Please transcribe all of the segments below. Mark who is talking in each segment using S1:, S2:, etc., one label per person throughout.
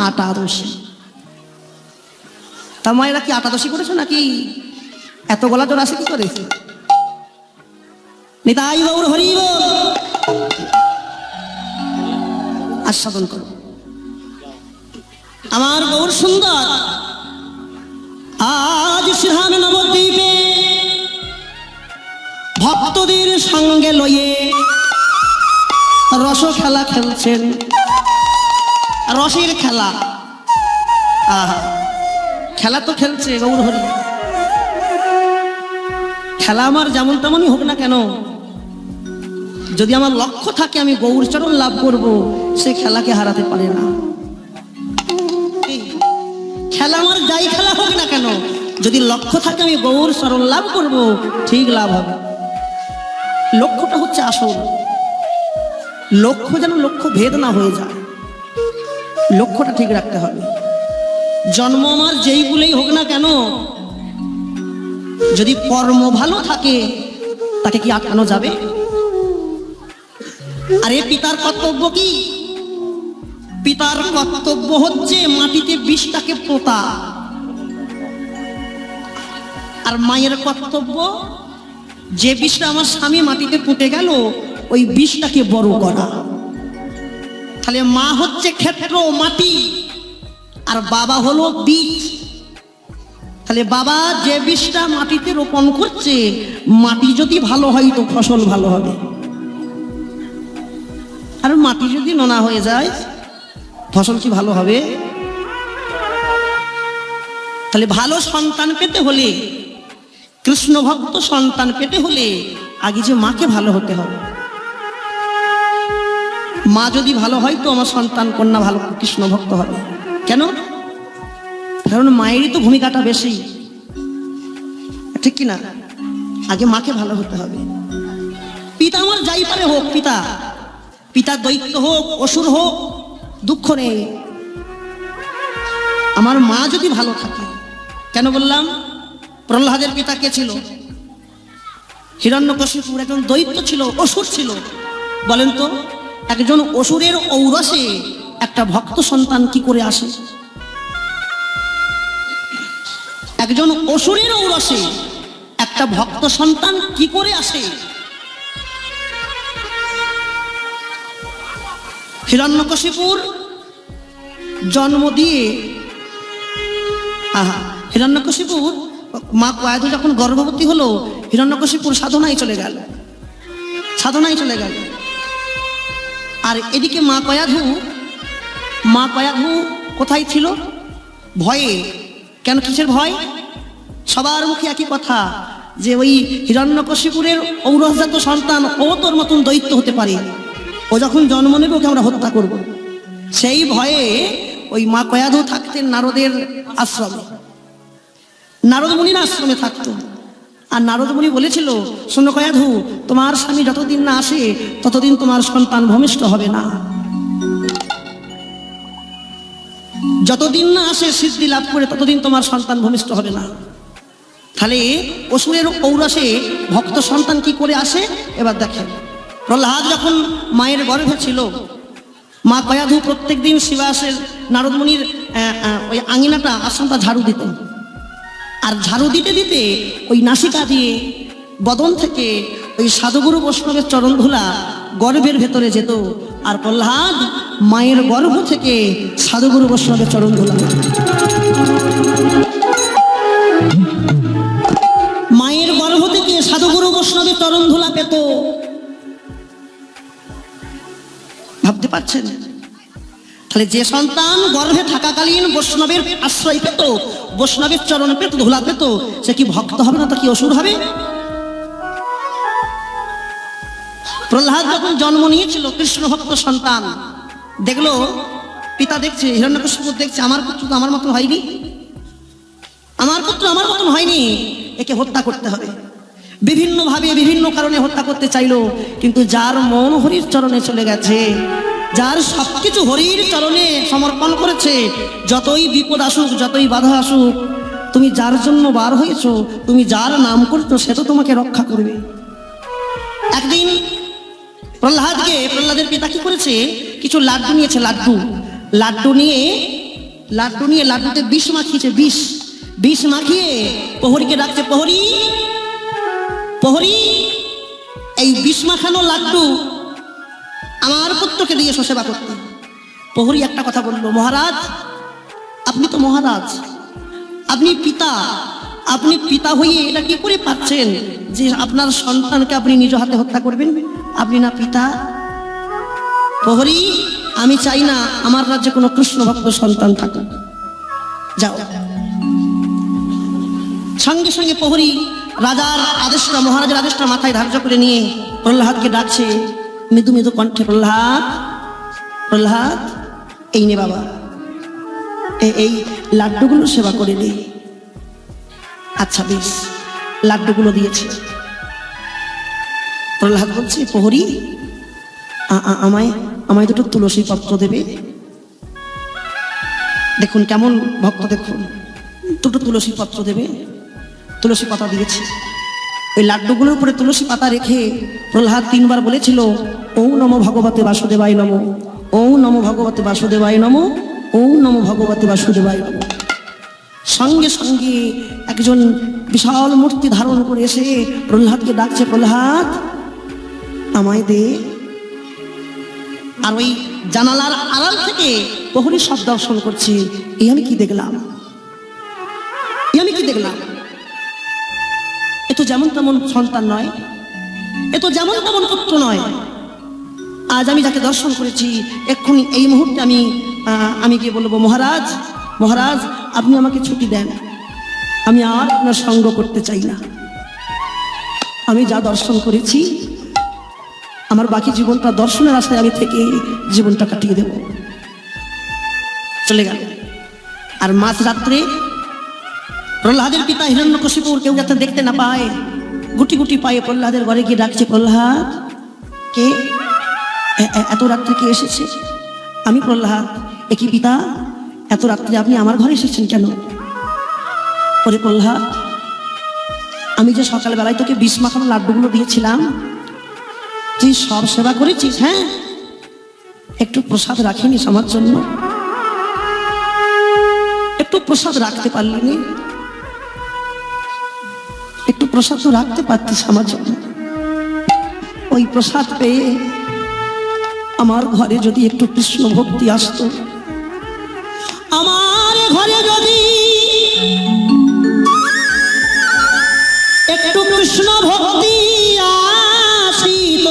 S1: আটাদশী। তা মায়েরা কি আটাদশী করেছো নাকি? এত গলা জোর আসে কি করে? নিতাই গৌর হরি বল। আস্বাদন করো আমার গৌর সুন্দর। আজ শ্রীধাম নবদ্বীপে ভক্তদের সঙ্গে লয়ে রস খেলা খেলছেন। রসের খেলা, আহা খেলা তো খেলছে গৌর হরি। খেলা আমার যেমন তেমনই হোক না কেন, যদি আমার লক্ষ্য থাকে আমি গৌরচরণ লাভ করব, সে খেলাকে হারাতে পারে না। খেলা আমার যাই খেলা হোক না কেন, যদি লক্ষ্য থাকে আমি গৌর চরণ লাভ করব, ঠিক লাভ হবে। লক্ষ্যটা হচ্ছে আসল। লক্ষ্য যেন লক্ষ্য ভেদ না হয়ে যায়, লক্ষ্যটা ঠিক রাখতে হবে। জন্ম আমার যেইগুলোই হোক না কেন, যদি কর্ম ভালো থাকে তাকে কি আটকানো যাবে? আরে পিতার কর্তব্য কি? পিতার কর্তব্য হচ্ছে মাটিতে বিষটাকে পোতা, আর মায়ের কর্তব্য যে বিষটা আমার স্বামী মাটিতে পুঁতে গেল ওই বিষটাকে বড় করা। তাহলে মা হচ্ছে ক্ষেত্র মাটি, আর বাবা হলো বীজ। তাহলে বাবা যে বিষটা মাটিতে রোপণ করছে, মাটি যদি ভালো হয় তো ফসল ভালো হবে, আর মাটি যদি নোনা হয়ে যায় ফসল কি ভালো হবে? তাহলে ভালো সন্তান পেতে হলে, কৃষ্ণ ভক্ত সন্তান পেতে হলে আগে যে মাকে ভালো হতে হবে। মা যদি ভালো হয় তো আমার সন্তান কন্যা ভালো কৃষ্ণ ভক্ত হবে। কেন? কারণ মায়েরই তো ভূমিকাটা বেশি, ঠিক কিনা? আগে মাকে ভালো হতে হবে। পিতা আমার যাই পারে হোক, পিতা পিতা দৈত্য হোক অসুর হোক দুঃখ নেই, আমার মা যদি ভালো থাকে। কেন বললাম? প্রহ্লাদের পিতা কে ছিল? হিরণ্যকশিপুর একজন দৈত্য ছিল, অসুর ছিল। বলেন তো, একজন অসুরের ঔরসে একটা ভক্ত সন্তান কি করে আসে? একজন অসুরের ঔরসে একটা ভক্ত সন্তান কি করে আসে? হিরণ্যকশিপুর জন্ম দিয়ে, হিরণ্যকশিপুর মা কয়াধু যখন গর্ভবতী হলো, হিরণ্যকশিপুর সাধনায় চলে গেল, সাধনায় চলে গেল। আর এদিকে মা কয়াধু কোথায় ছিল? ভয়ে। কেন, কিসের ভয়? সবার মুখে একই কথা যে ওই হিরণ্যকশিপুরের ঔরসজাত সন্তান ও তোর মতন দৈত্য হতে পারে, ও যখন জন্ম নেবে ওকে আমরা হত্যা করব। সেই ভয়ে ওই মা কয়াধু থাকতেন নারদের আশ্রমে, নারদ মুনির আশ্রমে থাকতো। আর নারদ মুনি বলেছিল, শোনো কয়াধু, তোমার স্বামী যতদিন না আসে ততদিন তোমার সন্তান ভূমিষ্ঠ হবে না। যতদিন না আসে সিদ্ধি লাভ করে ততদিন তোমার সন্তান ভূমিষ্ঠ হবে না। তাহলে অসুরের ঔরসে ভক্ত সন্তান কি করে আসে? এবার দেখেন, প্রহ্লাদ যখন মায়ের গর্ভে ছিল, মা কয়াধু প্রত্যেক দিন শিবাসের নারদ মুনির ওই আঙিনাটা আশ্রমটা ঝাড়ু দিত। আর ঝাড়ু দিতে দিতে ওই নাসিকা দিয়ে বদন থেকে ওই সাধুগুরু বৈষ্ণবের চরণ ধুলা গর্ভের ভেতরে যেত। আর প্রহ্লাদ মায়ের গর্ভ থেকে সাধুগুরু বৈষ্ণবের চরণ ধুলা, মায়ের গর্ভ থেকে সাধুগুরু বৈষ্ণবের চরণ ধুলা পেত। ভাবতে পারছেন? তাহলে যে সন্তান গর্ভে থাকাকালীন বৈষ্ণবের আশ্রয় পেত, বৈষ্ণবের চরণ পেত, ধুলা পেত, সে কি ভক্ত হবে না? তা কি অসুর হবে? প্রহ্লাদ যখন জন্ম নিয়েছিল কৃষ্ণ ভক্ত সন্তান, দেখলো পিতা দেখছে, হিরণ্যকশিপু দেখছে, আমার পুত্র তো আমার মতন হয়নি, আমার পুত্র আমার মতন হয়নি, একে হত্যা করতে হবে। বিভিন্ন ভাবে বিভিন্ন কারণে হত্যা করতে চাইলো, কিন্তু যার মন হরির চরণে চলে গেছে, যার সবকিছু হরির চরণে সমর্পণ করেছে, যতই বিপদ আসুক, যতই বাধা আসুক, তুমি যার জন্য বার হয়েছো, তুমি যার নাম করছো, সে তো তোমাকে রক্ষা করবে। একদিন প্রহ্লাদের পিতা কি করেছে, কিছু লাড্ডু নিয়েছে, লাড্ডু নিয়ে লাড্ডু নিয়ে লাড্ডুতে বিষ মাখিয়েছে, বিষ মাখিয়ে প্রহরীকে ডাকছে, প্রহরী প্রহরী, এই বিষ মাখানো লাড্ডু আমার পুত্রকে দিয়ে সেবা করতে। প্রহরী একটা কথা বলল, মহারাজ আপনি তো মহারাজ, আপনি পিতা হয়ে এটা কি করে পাচ্ছেন যে আপনার সন্তানকে আপনি নিজ হাতে হত্যা করবেন? আপনি না পিতা। প্রহরী, আমি চাই না আমার রাজ্যে কোনো কৃষ্ণ ভক্ত সন্তান থাকুক, যাও। সঙ্গে সঙ্গে প্রহরী রাজার আদেশটা, মহারাজের আদেশটা মাথায় ধার্য করে নিয়ে প্রহ্লাদকে ডাকছে মৃদু মৃদু কণ্ঠে, প্রহ্লাদ প্রহ্লাদ, এই নে বাবা, এই লাড্ডুগুলো সেবা করে দে। আচ্ছা বেশ, লাড্ডুগুলো দিয়েছে। প্রহ্লাদ বলছে, প্রহরী আমায় দুটো তুলসী পত্র দেবে। দেখুন কেমন ভক্ত, দেখুন, দুটো তুলসী পত্র দেবে। তুলসী পাতা দিয়েছে। ওই লাড্ডুগুলোর উপরে তুলসী পাতা রেখে প্রহ্লাদ 3 বার বলেছিল, ওং নমো ভগবতে বাসুদেবায় নমো, ওং নমো ভগবতে বাসুদেবায় নমো, ওং নমো ভগবতে বাসুদেবায় নমো। সঙ্গে সঙ্গে একজন বিশাল মূর্তি ধারণ করে এসে প্রহ্লাদকে ডাকছে, প্রহ্লাদ আমায় দে। আর ওই জানালার আড়াল থেকে প্রহরী সব দর্শন করছে। এই আমি কি দেখলাম, এ তো যেমন তেমন সন্তান নয়, এ তো যেমন তেমন পুত্র নয়। আজ আমি যাকে দর্শন করেছি, এক্ষুনি এই মুহূর্তে আমি গিয়ে বলবো, মহারাজ মহারাজ আপনি আমাকে ছুটি দেন, আমি আর আপনার সঙ্গ করতে চাই না। আমি যা দর্শন করেছি, আমার বাকি জীবনটা দর্শনের আশায় আমি থেকে জীবনটা কাটিয়ে দেব। চলে গেল। আর মাঝ রাত্রে প্রহ্লাদের পিতা হিরণ্যকশিপুর কেউ যাতে দেখতে না পায়, গুটি গুটি পায়ে প্রহ্লাদের ঘরে গিয়ে ডাকছে, প্রহ্লাদ কে, এত রাত্রে কে এসেছে? আমি প্রহ্লাদ। এ কি পিতা, এত রাত্রে আপনি আমার ঘরে এসেছেন কেন? ওরে প্রহ্লাদ, আমি যে সকালবেলায় তোকে বিষ মাখানো লাড্ডুগুলো দিয়েছিলাম, তুই সব সেবা করেছিস, হ্যাঁ, একটু প্রসাদ রাখিনিস আমার জন্য? একটু প্রসাদ রাখতে পারলি নি? একটু প্রসাদ তো রাখতে পারতিস আমার জন্য। ওই প্রসাদ পেয়ে আমার ঘরে যদি একটু কৃষ্ণ ভক্তি আসতো, আমার ঘরে যদি একটু কৃষ্ণ ভক্তি আসিত,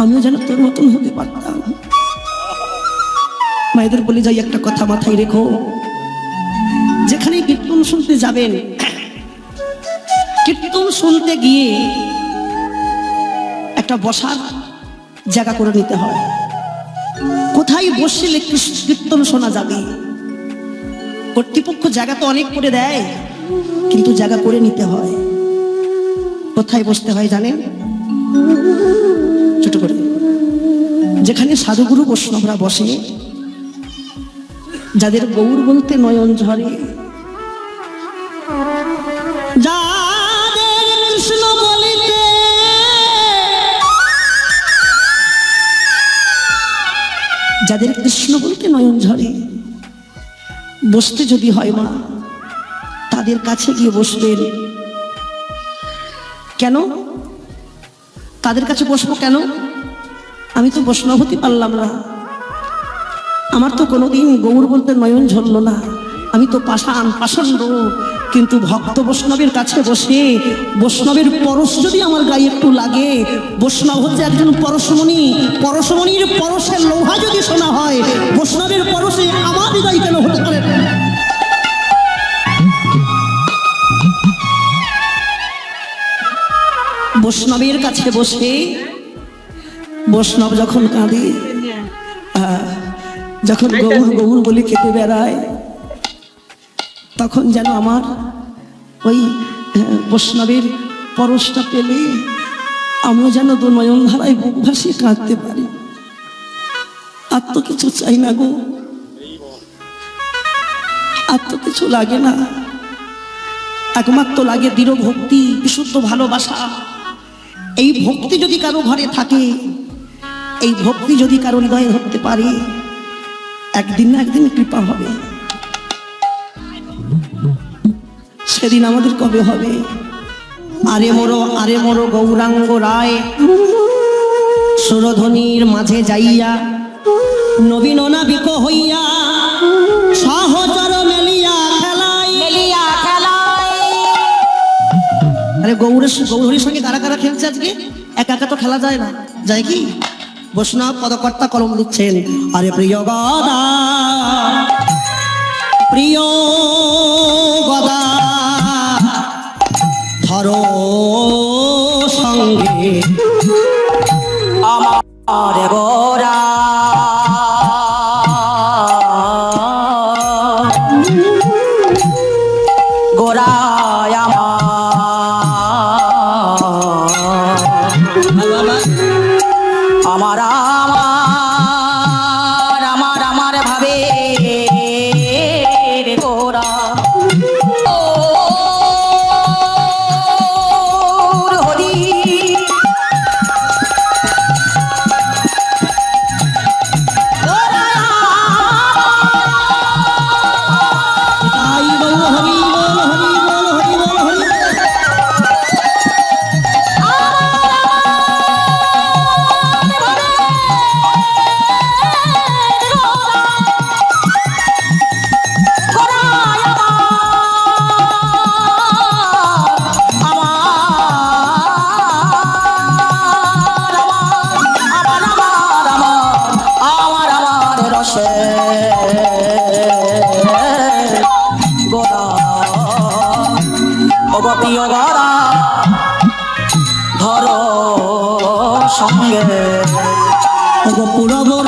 S1: আমিও যেন তোর মতন হতে পারতাম। মায়েদের বলে যাই, একটা কথা মাথায় রেখো, যেখানে কীর্তন শুনতে যাবেন, কীর্তন শুনতে গিয়ে একটা বসার জায়গা করে নিতে হয়। কোথায় বসলে কীর্তন শোনা যাবে? কর্তৃপক্ষ জায়গা তো অনেক করে দেয়, কিন্তু জায়গা করে নিতে হয়। কোথায় বসতে হয় জানেন? ছোট করে, যেখানে সাধুগুরু বৈষ্ণবরা বসে, যাদের গৌর বলতে নয়ন ঝরে, যাদের কৃষ্ণ বলিতে যাদের কৃষ্ণ বলতে নয়ন ঝরে, বসতে যদি হয় মা, তাদের কাছে গিয়ে বসবেন। কেন তাদের কাছে বসবো? কেন? আমি তো বৈষ্ণব হতে পারলাম না, আমার তো কোনোদিন গৌর বলতে নয়ন ঝরল না, আমি তো পাষাণ্ড। কিন্তু ভক্ত বৈষ্ণবের কাছে বসে বৈষ্ণবের পরশ যদি আমার গায়ে একটু লাগে, বৈষ্ণব হচ্ছে একজন পরশমণি, পরশমণির পরশের লোহা যদি শোনা হয়, বৈষ্ণবের পরশে আমার হৃদয় কেন হতে পারে? বৈষ্ণবের কাছে বসে বৈষ্ণব যখন কাঁদে, যখন গৌর গৌর বলে খেতে বেড়ায়, তখন যেন আমার ওই বৈষ্ণবের পরশটা পেলে আমিও যেন দু নয়ন ধারায় বুক ভাসিয়ে কাঁদতে পারি। আর তো কিছু চাই না গো, আর তো কিছু লাগে না। একমাত্র লাগে দৃঢ় ভক্তি, বিশুদ্ধ ভালোবাসা। এই ভক্তি যদি কারো ঘরে থাকে, এই ভক্তি যদি কারো হৃদয়ে ধরতে পারে, একদিন না একদিন কৃপা হবে। সেদিন আমাদের কবে হবে? আরে মোরো গৌরাঙ্গ রায়, সুরধ্বনির মাঝে যাইয়া নবীন নাবিক হইয়া সহচর মেলিয়া খেলাই। আরে গৌরীর সঙ্গে কারা কারা খেলছে আজকে? একা একা তো খেলা যায় না, যায় কি? বৈষ্ণব পদকর্তা কলম লিখছেন, আরে প্রিয় গদা, প্রিয় গদা ধরো সঙ্গে
S2: আমার গোরা গোরায় আমার আমার ভাবে গোরা হরি ধরো সঙ্গে
S1: পুরবর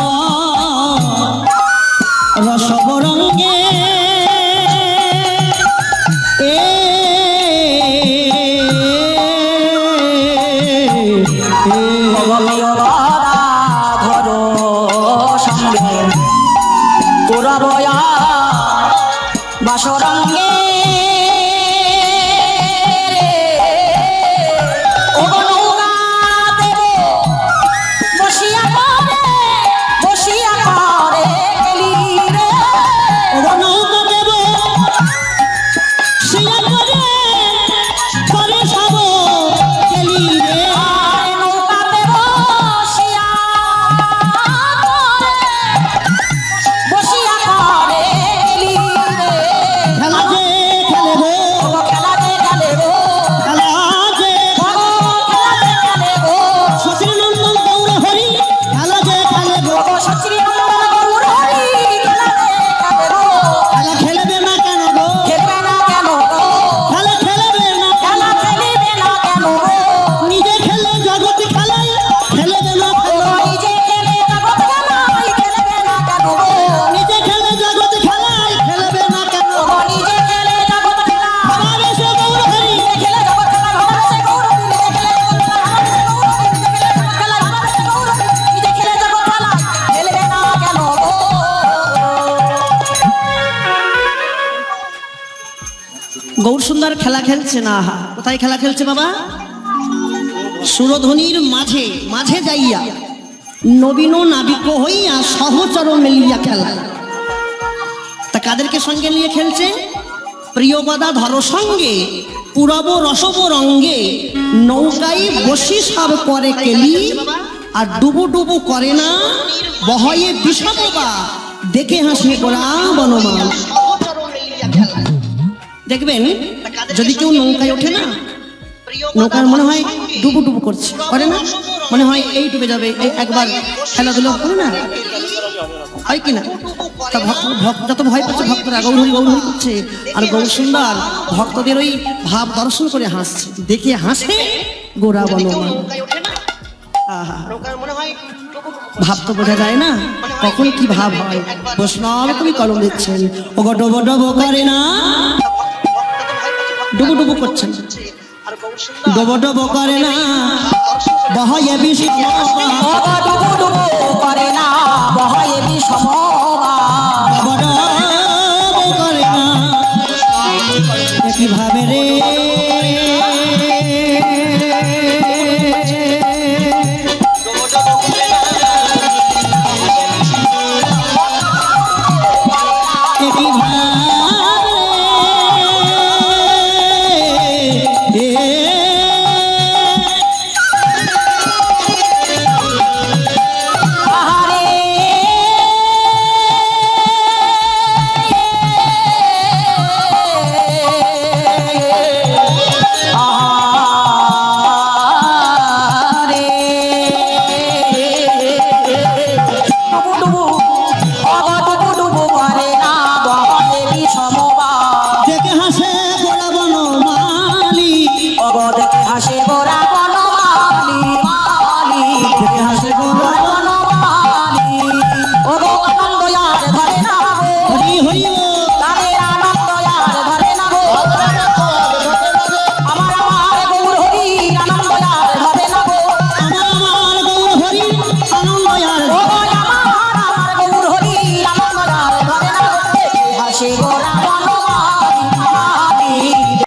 S1: রসবরঙ্গে
S2: ধরো সঙ্গে পুরবয়া বাসরঙ্গে
S1: গৌর সুন্দর খেলা খেলছে না। কোথায় খেলা খেলছে বাবা? সুরধ্বনির মাঝে মাঝে যাইয়া নবীন নাবিক হইয়া সহচর মেলিয়া খেলা। তা কাদেরকে সঙ্গে নিয়ে খেলছে? প্রিয় গদা ধরো সঙ্গে পুরব রসব রঙ্গে নৌকায় বসি সব করে কেলি, আর ডুবু ডুবু করে না বহয়ে বিষমবা দেখে হাসি গোরা বনমান। দেখবেন যদি কেউ নৌকায় ওঠে না, নৌকার মনে হয় ডুবু ডুবু করছে, করে না? মনে হয় এই ডুবে যাবে, এই একবার খেলাধুলা করে না, হয় কিনা? যত ভয় পাচ্ছে ভক্তরা গৌর হরি করছে, আর গৌর সুন্দর ভক্তদের ওই ভাব দর্শন করে হাসছে, দেখে হাসে গোরা বনমান। ভাব তো বোঝা যায় না কখন কি ভাব হয়। বৈষ্ণব তুমি কলম দিচ্ছেন, ও ডবো ডবো করে না, ডুবু ডুবু করছেন, ডবো ডবো করে না বহয়ে বিষমবা,
S2: ডুবু ডুবু করে না বহয়ে বিষমবা,
S1: ডবো ডবো করে না কিভাবে রে
S2: ডুবু অগো ডুবু ডুবু করে না বহে বিষমবাদ
S1: দেখে হাসে গোড়া বনমালী,
S2: অগো দেখে হাসে গোরা বনমালী মালি দেখে হাসে গোরা বনমালী অগো আনন্দ আর ধরে না গো
S1: হরি হরি ও
S2: তাদের আনন্দ আর ধরে না গো আমার গৌর হরি আনন্দ আর ধরে না গো
S1: আমার গৌর হরি আনন্দ আর
S2: ও আমার গৌর হরি আনন্দ আর ধরে না গো হাসে গোরা